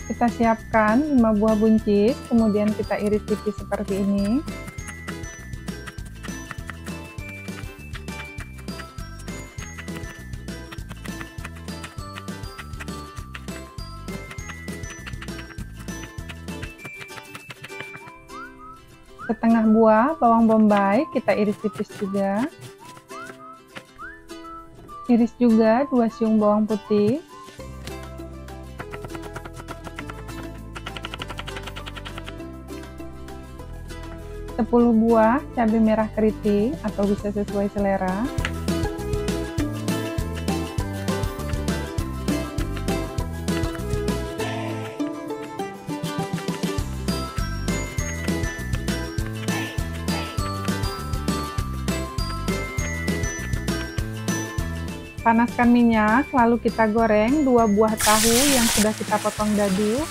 Kita siapkan 5 buah buncis, kemudian kita iris tipis seperti ini. Setengah buah bawang bombay kita iris tipis juga. Iris juga 2 siung bawang putih. Sepuluh buah cabai merah keriting atau bisa sesuai selera. Panaskan minyak, lalu kita goreng 2 buah tahu yang sudah kita potong dadu.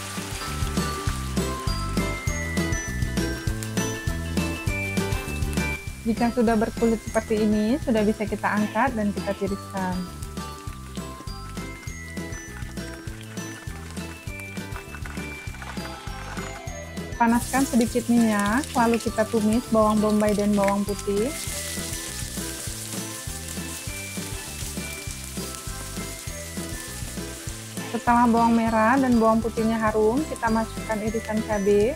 Jika sudah berkulit seperti ini, sudah bisa kita angkat dan kita tiriskan. Panaskan sedikit minyak, lalu kita tumis bawang bombay dan bawang putih. Setelah bawang merah dan bawang putihnya harum, kita masukkan irisan cabai.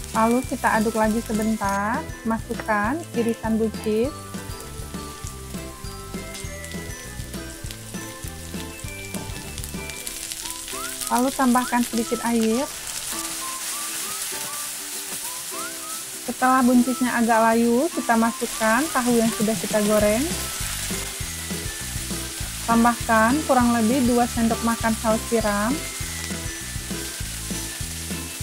Lalu kita aduk lagi sebentar, masukkan irisan buncis. Lalu tambahkan sedikit air. Setelah buncisnya agak layu, kita masukkan tahu yang sudah kita goreng. Tambahkan kurang lebih 2 sendok makan saus tiram.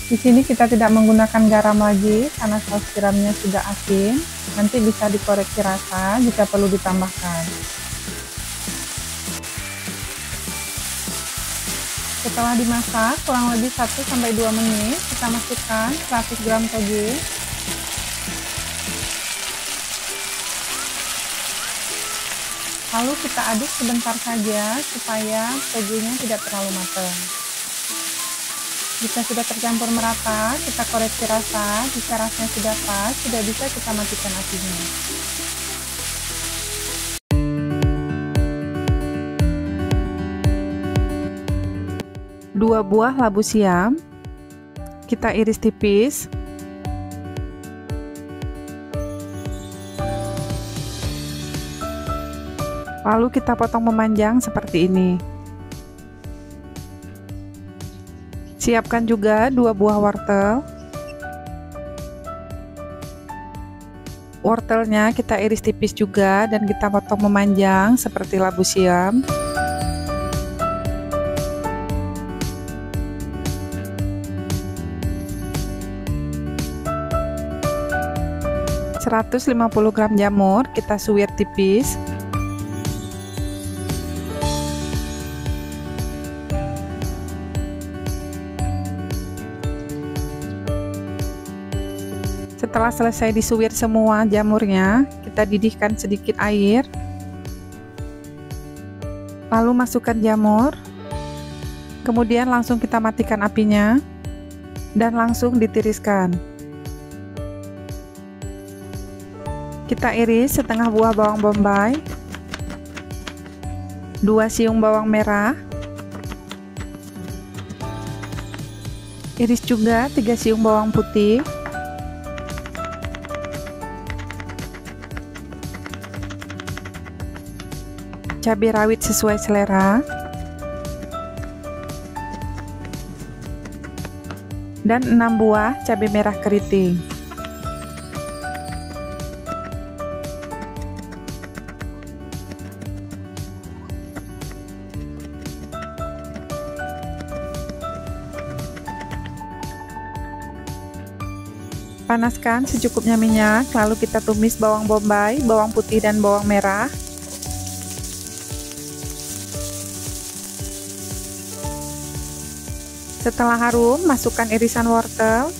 Di sini kita tidak menggunakan garam lagi karena saus tiramnya sudah asin. Nanti bisa dikoreksi rasa jika perlu ditambahkan. Setelah dimasak kurang lebih 1-2 menit, kita masukkan 100 gram toge. Lalu kita aduk sebentar saja supaya togenya tidak terlalu matang. Jika sudah tercampur merata, kita koreksi rasa. Jika rasanya sudah pas, sudah bisa kita matikan apinya. Dua buah labu siam kita iris tipis. Lalu kita potong memanjang seperti ini. Siapkan juga 2 buah wortel. Wortelnya kita iris tipis juga dan kita potong memanjang seperti labu siam. ...150 gram jamur kita suwir tipis. Setelah selesai disuwir semua jamurnya, kita didihkan sedikit air. Lalu masukkan jamur. Kemudian langsung kita matikan apinya dan langsung ditiriskan. Kita iris setengah buah bawang bombay, 2 siung bawang merah, iris juga 3 siung bawang putih, cabai rawit sesuai selera, dan 6 buah cabai merah keriting. Panaskan secukupnya minyak, lalu kita tumis bawang bombay, bawang putih, dan bawang merah. Setelah harum, masukkan irisan wortel.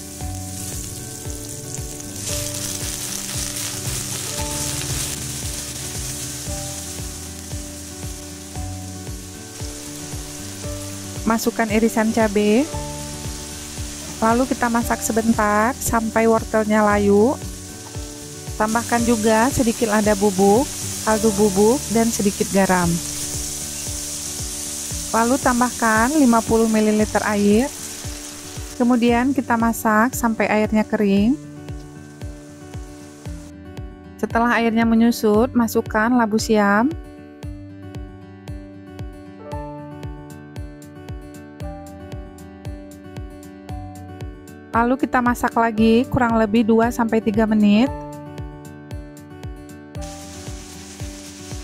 Masukkan irisan cabai. Lalu kita masak sebentar sampai wortelnya layu. Tambahkan juga sedikit lada bubuk, kaldu bubuk, dan sedikit garam. Lalu tambahkan 50 ml air. Kemudian kita masak sampai airnya kering. Setelah airnya menyusut, masukkan labu siam. Lalu kita masak lagi kurang lebih 2-3 menit.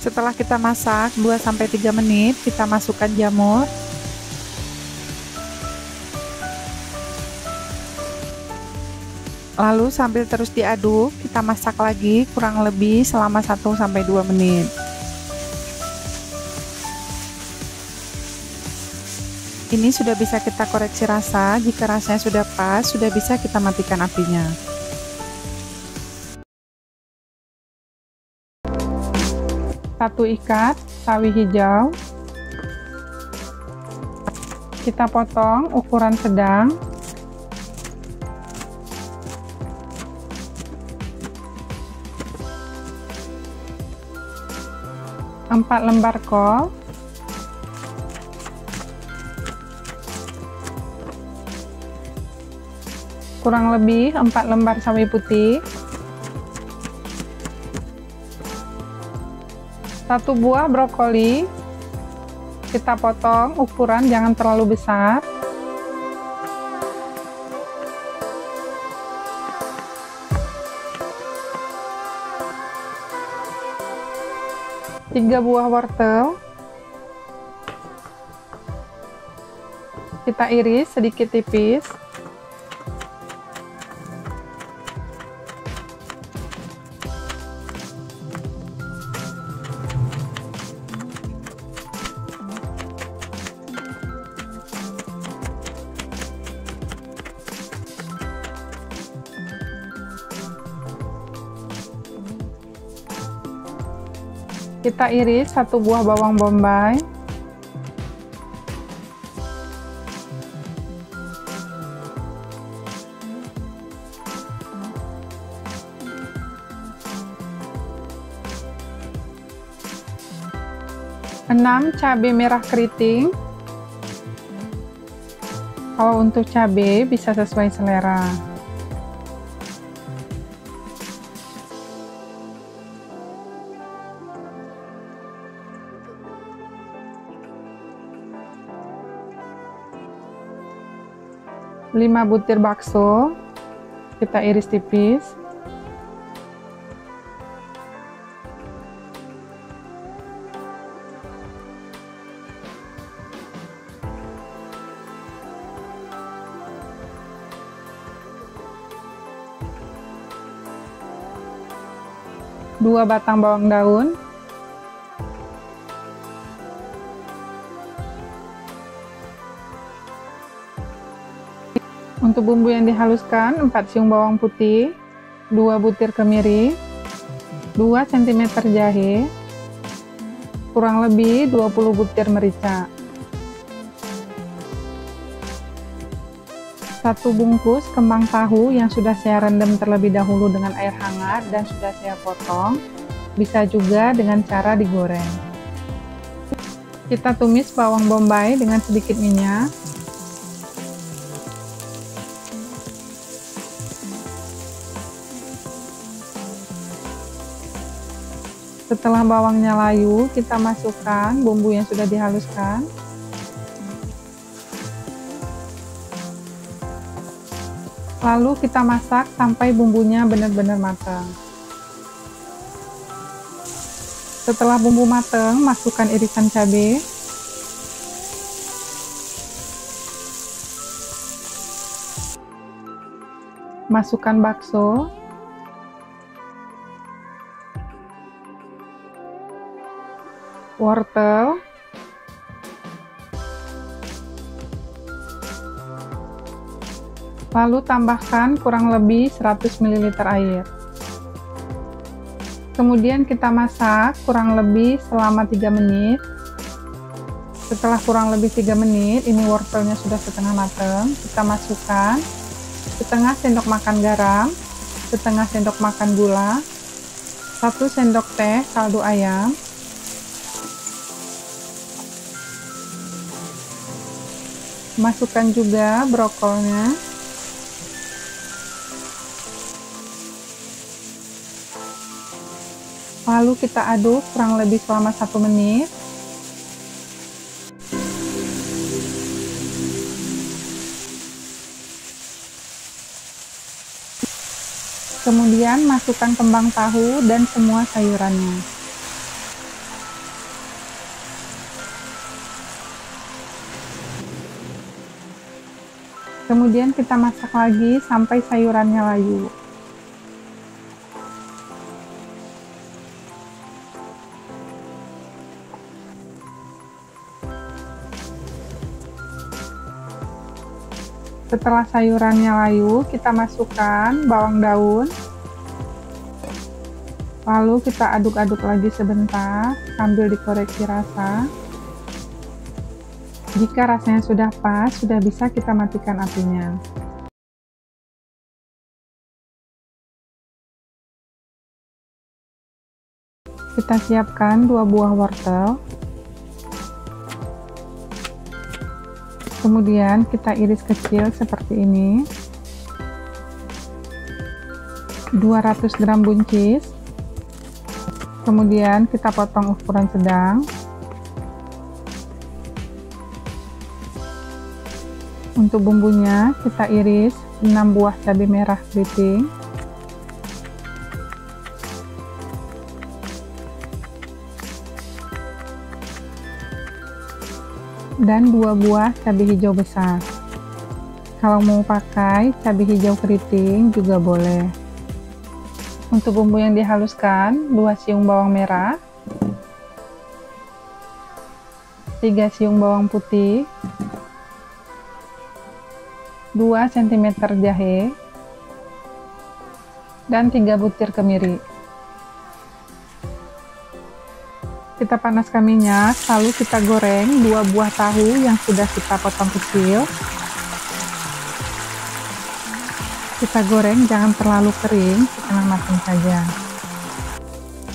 Setelah kita masak 2-3 menit, kita masukkan jamur. Lalu sambil terus diaduk, kita masak lagi kurang lebih selama 1-2 menit. Ini sudah bisa kita koreksi rasa. Jika rasanya sudah pas, sudah bisa kita matikan apinya. Satu ikat sawi hijau. Kita potong ukuran sedang. Empat lembar kol. Kurang lebih 4 lembar sawi putih. 1 buah brokoli. Kita potong ukuran jangan terlalu besar. 3 buah wortel. Kita iris sedikit tipis. Kita iris 1 buah bawang bombay. Enam cabai merah keriting. Kalau untuk cabai bisa sesuai selera. 5 butir bakso, kita iris tipis. Dua batang bawang daun. Untuk bumbu yang dihaluskan, 4 siung bawang putih, 2 butir kemiri, 2 cm jahe, kurang lebih 20 butir merica, 1 bungkus kembang tahu yang sudah saya rendam terlebih dahulu dengan air hangat dan sudah saya potong, bisa juga dengan cara digoreng. Kita tumis bawang bombay dengan sedikit minyak. Setelah bawangnya layu, kita masukkan bumbu yang sudah dihaluskan. Lalu kita masak sampai bumbunya benar-benar matang. Setelah bumbu matang, masukkan irisan cabai. Masukkan bakso. Wortel, lalu tambahkan kurang lebih 100 ml air. Kemudian kita masak kurang lebih selama 3 menit. Setelah kurang lebih 3 menit, ini wortelnya sudah setengah matang. Kita masukkan setengah sendok makan garam, setengah sendok makan gula, 1 sendok teh kaldu ayam, masukkan juga brokolnya, lalu kita aduk kurang lebih selama 1 menit. Kemudian masukkan kembang tahu dan semua sayurannya. Kemudian kita masak lagi sampai sayurannya layu. Setelah sayurannya layu, kita masukkan bawang daun. Lalu kita aduk-aduk lagi sebentar sambil dikoreksi rasa. Jika rasanya sudah pas, sudah bisa kita matikan apinya. Kita siapkan 2 buah wortel. Kemudian kita iris kecil seperti ini. 200 gram buncis. Kemudian kita potong ukuran sedang. Untuk bumbunya kita iris 6 buah cabai merah keriting. Dan 2 buah cabai hijau besar. Kalau mau pakai cabai hijau keriting juga boleh. Untuk bumbu yang dihaluskan, 2 siung bawang merah, 3 siung bawang putih, 2 cm jahe, dan 3 butir kemiri. Kita panaskan minyak, lalu kita goreng 2 buah tahu yang sudah kita potong kecil. Kita goreng jangan terlalu kering, setengah matang saja.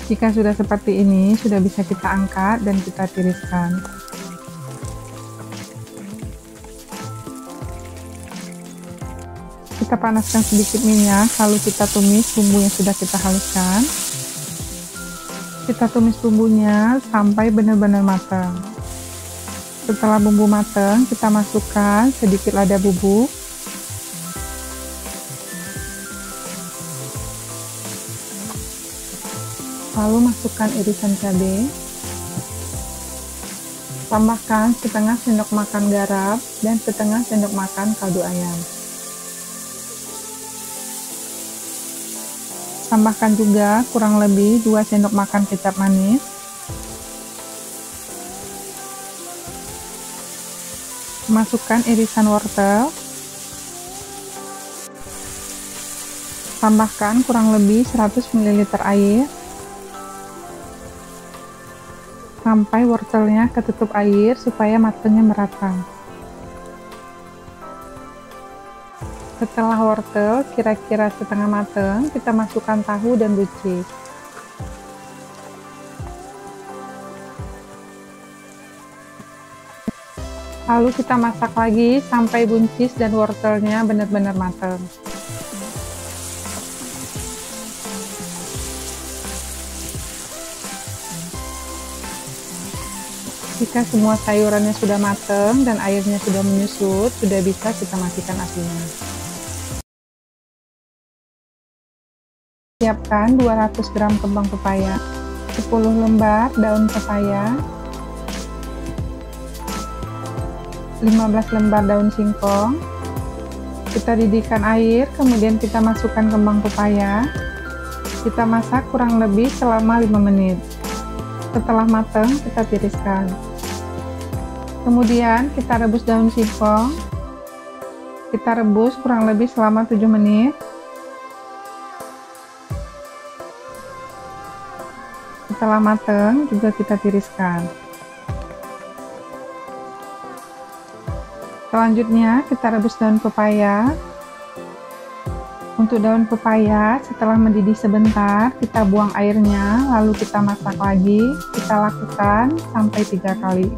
Jika sudah seperti ini, sudah bisa kita angkat dan kita tiriskan. Kita panaskan sedikit minyak, lalu kita tumis bumbu yang sudah kita haluskan. Kita tumis bumbunya sampai benar-benar matang. Setelah bumbu matang, kita masukkan sedikit lada bubuk. Lalu masukkan irisan cabai. Tambahkan setengah sendok makan garam dan setengah sendok makan kaldu ayam. Tambahkan juga kurang lebih 2 sendok makan kecap manis. Masukkan irisan wortel. Tambahkan kurang lebih 100 ml air. Sampai wortelnya ketutup air supaya matangnya merata. Setelah wortel kira-kira setengah matang, kita masukkan tahu dan buncis. Lalu kita masak lagi sampai buncis dan wortelnya benar-benar matang. Jika semua sayurannya sudah matang dan airnya sudah menyusut, sudah bisa kita matikan apinya. Siapkan 200 gram kembang pepaya, 10 lembar daun pepaya, 15 lembar daun singkong. Kita didihkan air, kemudian kita masukkan kembang pepaya. Kita masak kurang lebih selama 5 menit. Setelah matang, kita tiriskan. Kemudian kita rebus daun singkong. Kita rebus kurang lebih selama 7 menit. Setelah matang, juga kita tiriskan. Selanjutnya kita rebus daun pepaya. Untuk daun pepaya, setelah mendidih sebentar, kita buang airnya, lalu kita masak lagi. Kita lakukan sampai 3 kali,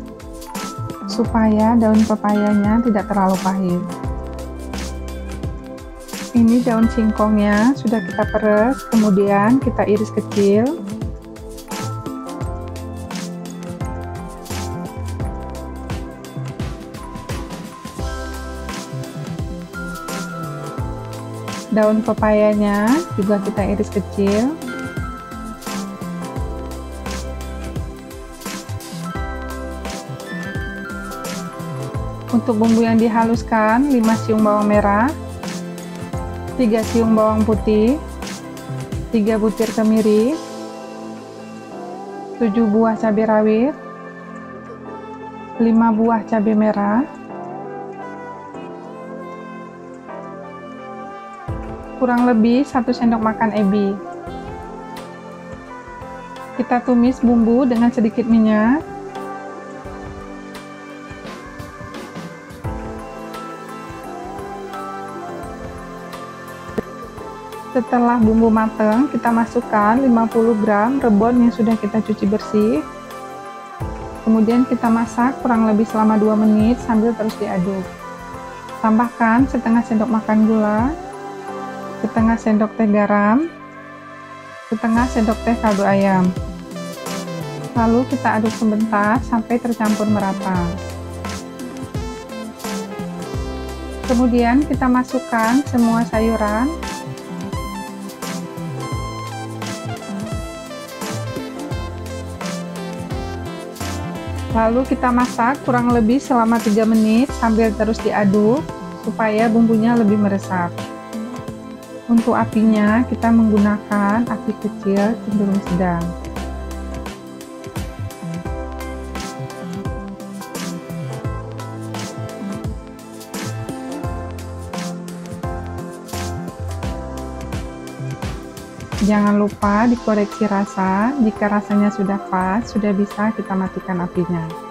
supaya daun pepayanya tidak terlalu pahit. Ini daun singkongnya sudah kita peres, kemudian kita iris kecil. Daun pepayanya juga kita iris kecil. Untuk bumbu yang dihaluskan, 5 siung bawang merah, 3 siung bawang putih, 3 butir kemiri, 7 buah cabai rawit, 5 buah cabai merah, kurang lebih 1 sendok makan ebi. Kita tumis bumbu dengan sedikit minyak. Setelah bumbu matang, kita masukkan 50 gram rebon yang sudah kita cuci bersih. Kemudian kita masak kurang lebih selama 2 menit sambil terus diaduk. Tambahkan setengah sendok makan gula, setengah sendok teh garam, setengah sendok teh kaldu ayam. Lalu kita aduk sebentar sampai tercampur merata. Kemudian kita masukkan semua sayuran. Lalu kita masak kurang lebih selama 3 menit sambil terus diaduk supaya bumbunya lebih meresap. Untuk apinya, kita menggunakan api kecil cenderung sedang. Jangan lupa dikoreksi rasa. Jika rasanya sudah pas, sudah bisa kita matikan apinya.